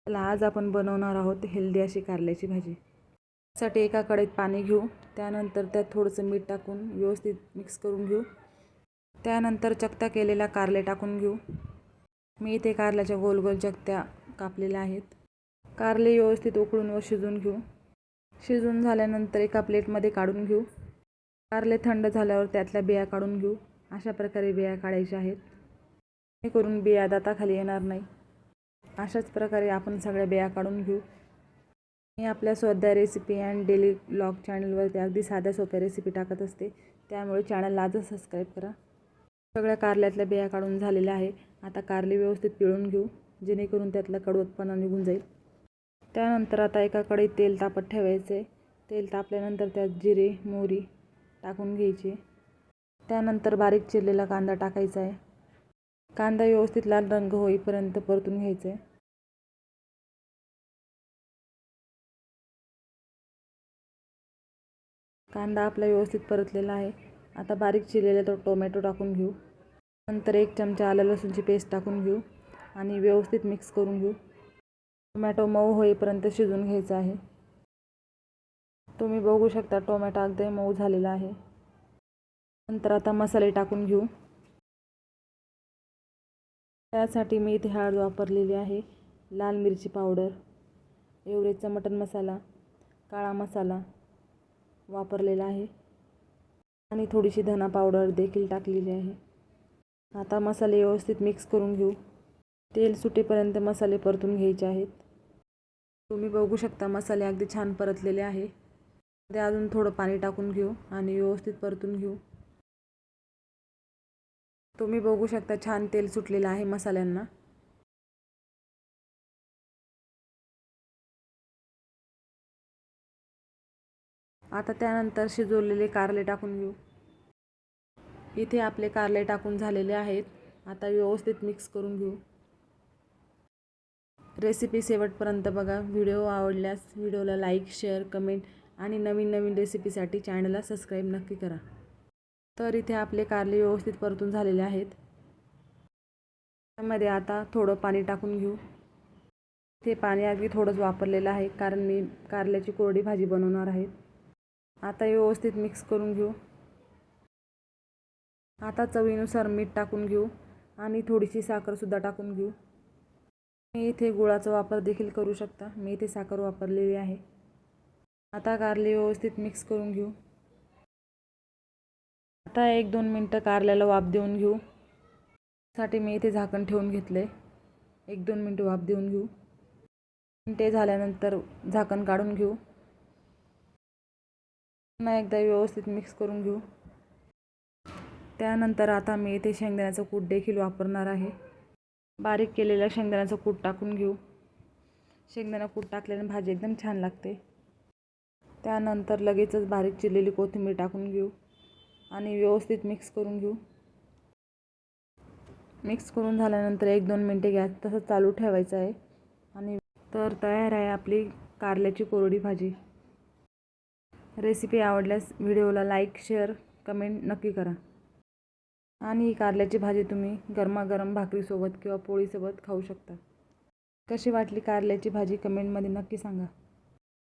चला आज आपण बनवणार आहोत हेल्दी अशी कारल्याची भाजी। त्यासाठी एका कढईत पाणी घेऊ, त्यानंतर त्यात थोडंसं मीठ टाकून व्यवस्थित मिक्स करून घेऊ। त्यानंतर चकत्या केलेल्या कारले टाकून घेऊ। मी इथे कारल्याच्या गोल गोल चकत्या कापलेल्या आहेत। कारले व्यवस्थित उकळून व शिजवून घेऊ। शिजून झाल्यानंतर एका प्लेटमध्ये काढून घेऊ। कारले थंड झाल्यावर त्यातल्या बिया काढून घेऊ। अशा प्रकारे बिया काढायच्या आहेत, जेणेकरून बिया दाताखाली येणार नाही। अशाच प्रकारे आपण सगळ्या बिया काढून घेऊ। मी आपल्या स्वाध्याय रेसिपी अँड डेली व्लॉग चॅनलवरती अगदी साध्या सोप्या रेसिपी टाकत असते, त्यामुळे चॅनलला आजच सबस्क्राईब करा। सगळ्या कारल्यातल्या बिया काढून झालेल्या आहे। आता कारले व्यवस्थित पिळून घेऊ, जेणेकरून त्यातला कडवटपणा निघून जाईल। त्यानंतर आता एका कढईत तेल तापत ठेवायचे। तेल तापल्यानंतर त्यात जिरे मोहरी टाकून घ्यायची। त्यानंतर बारीक चिरलेला कांदा टाकायचा आहे। कांदा व्यवस्थित लाल रंग होईपर्यंत परतून घ्यायचा आहे। कांदा आपला व्यवस्थित परतलेला आहे। आता बारीक चिरलेला तो टोमॅटो टाकून घेऊ। नंतर 1 चमचा आलं लसूणची पेस्ट टाकून घेऊ आणि व्यवस्थित मिक्स करून घेऊ। टोमॅटो मऊ होईपर्यंत शिजवून घ्यायचा आहे। तुम्ही बघू शकता टोमॅटो अगदी मऊ झालेला आहे। नंतर आता मसाले टाकून घेऊ। त्यासाठी मी इथे हळद वापरलेली आहे, लाल मिरची पावडर, एव्हरेजचा मटन मसाला, काळा मसाला वापरलेला आहे आणि थोडीशी धना पावडर देखील टाकलेली आहे। आता मसाले व्यवस्थित मिक्स करून घेऊ। तेल सुटेपर्यंत मसाले परतून घ्यायचे आहेत। तुम्ही बघू शकता मसाले अगदी छान परतलेले आहे। त्यात अजून थोडं पाणी टाकून घेऊ आणि व्यवस्थित परतून घेऊ। तुम्ही बघू शकता छान तेल सुटलेलं आहे मसाल्यांना। आता त्यानंतर शिजवलेले कारले टाकून घेऊ। इथे आपले कारले टाकून झालेले आहेत। आता व्यवस्थित मिक्स करून घेऊ। रेसिपी शेवटपर्यंत बघा। व्हिडिओ आवडल्यास व्हिडिओला लाईक शेअर कमेंट आणि नवीन नवीन रेसिपीसाठी चॅनलला सबस्क्राईब नक्की करा। तर इथे आपले कारले व्यवस्थित परतून झालेले आहेत। त्यामध्ये आता थोडं पाणी टाकून घेऊ। इथे पाणी अगदी थोडंच वापरलेलं आहे, कारण मी कारल्याची कोरडी भाजी बनवणार आहे। आता व्यवस्थित मिक्स करून घेऊ। आता चवीनुसार मीठ टाकून घेऊ आणि थोडीशी साखर सुद्धा टाकून घेऊ। मी इथे गुळाचा वापर देखील करू शकता, मी इथे साखर वापरलेली आहे। आता कारले व्यवस्थित मिक्स करून घेऊ। आता 1-2 मिनिटं कारल्याला वाफ देऊन घेऊ। साठी मी इथे झाकण ठेवून घेतले। 1-2 मिनिटं वाफ देऊन घेऊ। ते झाल्यानंतर झाकण काढून घेऊ। पुन्हा एकदा व्यवस्थित मिक्स करून घेऊ। त्यानंतर आता मी इथे शेंगदाण्याचं कूट देखील वापरणार आहे। बारीक केलेलं शेंगदाण्याचं कूट टाकून घेऊ। शेंगदाणा कूट टाकल्याने भाजी एकदम छान लागते। त्यानंतर लगेचच बारीक चिरलेली कोथिंबीर टाकून घेऊ आणि व्यवस्थित मिक्स करून घेऊ। मिक्स करून झाल्यानंतर 1-2 मिनिटे गॅस तसंच चालू ठेवायचा आहे आणि तर तयार आहे आपली कारल्याची कोरडी भाजी। रेसिपी आवडल्यास व्हिडिओला लाईक शेअर कमेंट नक्की करा आणि ही कारल्याची भाजी तुम्ही गरमागरम भाकरीसोबत किंवा पोळीसोबत खाऊ शकता। कशी वाटली कारल्याची भाजी कमेंटमध्ये नक्की सांगा।